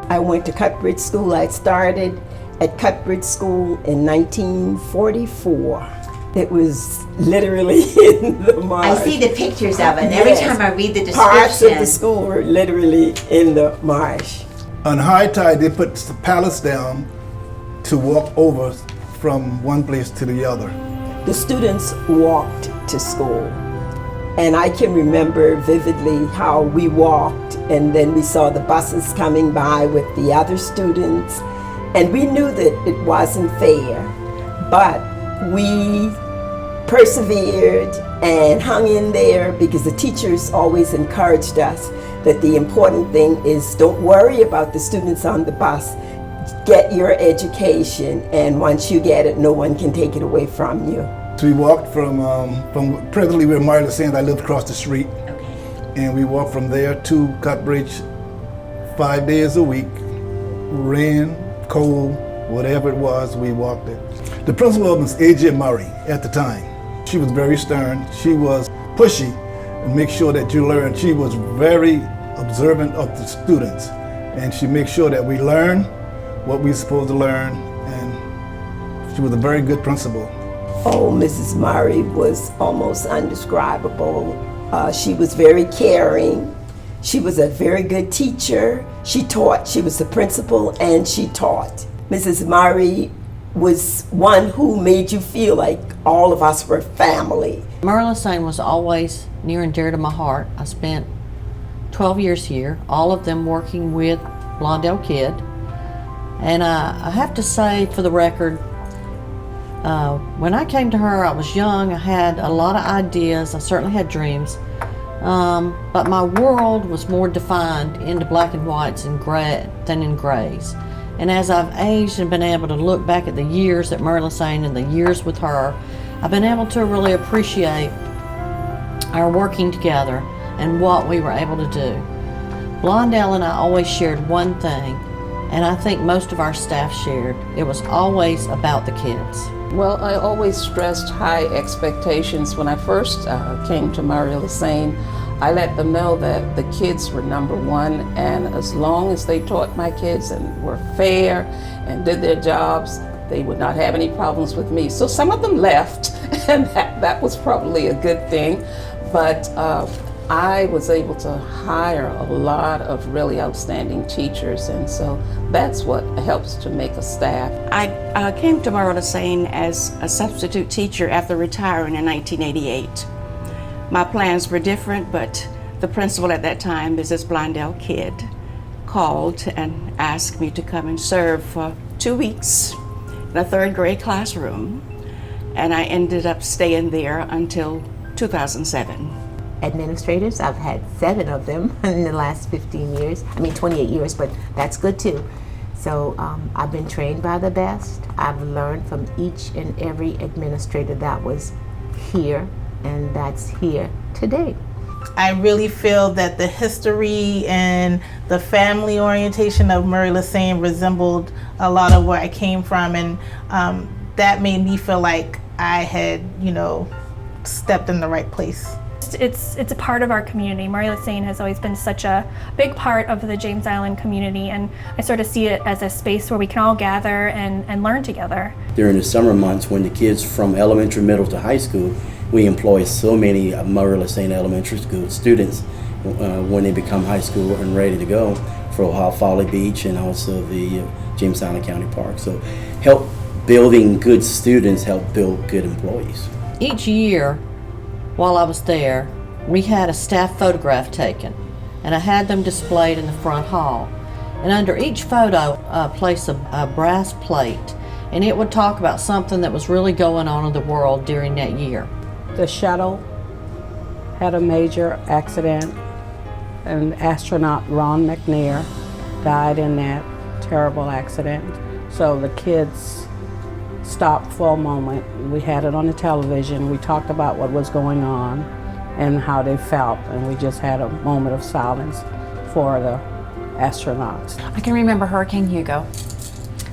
I went to Cuthbert School. I started at Cuthbert School in 1944. It was literally in the marsh. I see the pictures of it, and every time I read the description. Parts of the school were literally in the marsh. On high tide, they put the pallets down to walk over from one place to the other. The students walked to school, and I can remember vividly how we walked, and then we saw the buses coming by with the other students, and we knew that it wasn't fair, but we persevered and hung in there because the teachers always encouraged us that the important thing is don't worry about the students on the bus. Get your education, and once you get it, no one can take it away from you. So we walked from presently we're in LaSaine. I lived across the street. Okay. And we walked from there to Cuthbridge 5 days a week. Rain, cold, whatever it was, we walked it. The principal was A.J. Murray at the time. She was very stern. She was pushy and make sure that you learn. She was very observant of the students, and she made sure that we learn what we were supposed to learn, and she was a very good principal. Oh, Mrs. Murray was almost undescribable. She was very caring. She was a very good teacher. She taught. She was the principal, and she taught. Mrs. Murray was one who made you feel like all of us were family. LaSaine was always near and dear to my heart. I spent 12 years here, all of them working with Blondell Kidd. And I have to say, for the record, when I came to her, I was young. I had a lot of ideas. I certainly had dreams. But my world was more defined into black and whites and gray than in grays. And as I've aged and been able to look back at the years at LaSaine and the years with her, I've been able to really appreciate our working together and what we were able to do. Blondell and I always shared one thing, and I think most of our staff shared. It was always about the kids. Well, I always stressed high expectations. When I first came to LaSaine, I let them know that the kids were number one, and as long as they taught my kids and were fair and did their jobs, they would not have any problems with me. So some of them left, and that was probably a good thing, but I was able to hire a lot of really outstanding teachers, and so that's what helps to make a staff. I came to LaSaine as a substitute teacher after retiring in 1988. My plans were different, but the principal at that time, Mrs. Blondell Kidd, called and asked me to come and serve for 2 weeks in a third grade classroom, and I ended up staying there until 2007. Administrators, I've had 7 of them in the last 28 years, but that's good too. So I've been trained by the best. I've learned from each and every administrator that was here and that's here today. I really feel that the history and the family orientation of LaSaine resembled a lot of where I came from, and that made me feel like I had, stepped in the right place. It's a part of our community. LaSaine has always been such a big part of the James Island community, and I sort of see it as a space where we can all gather and learn together. During the summer months, when the kids from elementary, middle to high school, we employ so many LaSaine elementary school students when they become high school and ready to go for Folly Beach and also the James Island County Park. So help building good students help build good employees. Each year, while I was there, we had a staff photograph taken, and I had them displayed in the front hall. And under each photo, placed a brass plate, and it would talk about something that was really going on in the world during that year. The shuttle had a major accident, and astronaut Ron McClure died in that terrible accident. So the kids stopped for a moment. We had it on the television. We talked about what was going on and how they felt, and we just had a moment of silence for the astronauts. I can remember Hurricane Hugo.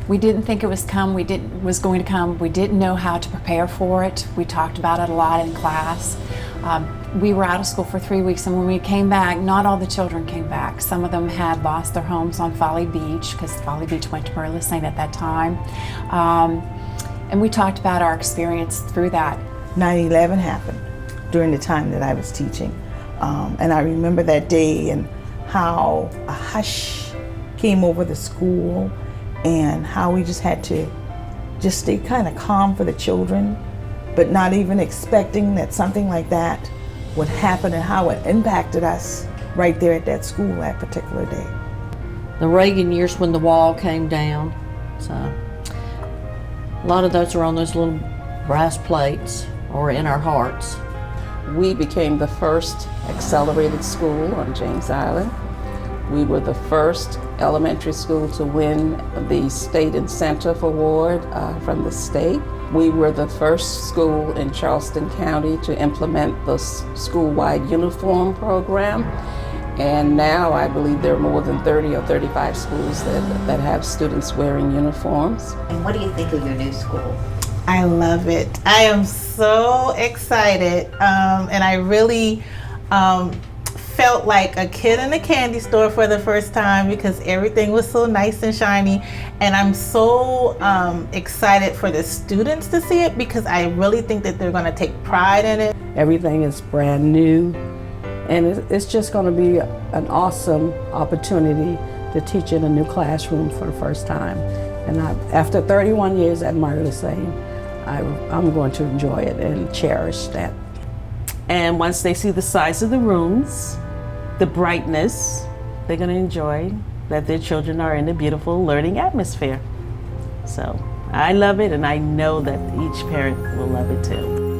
We didn't think it was going to come. We didn't know how to prepare for it. We talked about it a lot in class. we were out of school for 3 weeks, and when we came back, not all the children came back. Some of them had lost their homes on Folly Beach, because Folly Beach went to Murray LaSaine at that time. And we talked about our experience through that. 9/11 happened during the time that I was teaching. And I remember that day and how a hush came over the school and how we just had to just stay kind of calm for the children, but not even expecting that something like that would happen and how it impacted us right there at that school that particular day. The Reagan years when the wall came down, so a lot of those are on those little brass plates or in our hearts. We became the first accelerated school on James Island. We were the first elementary school to win the State Incentive Award from the state. We were the first school in Charleston County to implement the school-wide uniform program. And now I believe there are more than 30 or 35 schools that have students wearing uniforms. And what do you think of your new school? I love it. I am so excited, and I really felt like a kid in a candy store for the first time because everything was so nice and shiny. And I'm so excited for the students to see it because I really think that they're going to take pride in it. Everything is brand new, and it's just going to be an awesome opportunity to teach in a new classroom for the first time. And after 31 years at Murray LaSaine, I'm going to enjoy it and cherish that. And once they see the size of the rooms, the brightness, they're going to enjoy that their children are in a beautiful learning atmosphere. So I love it, and I know that each parent will love it too.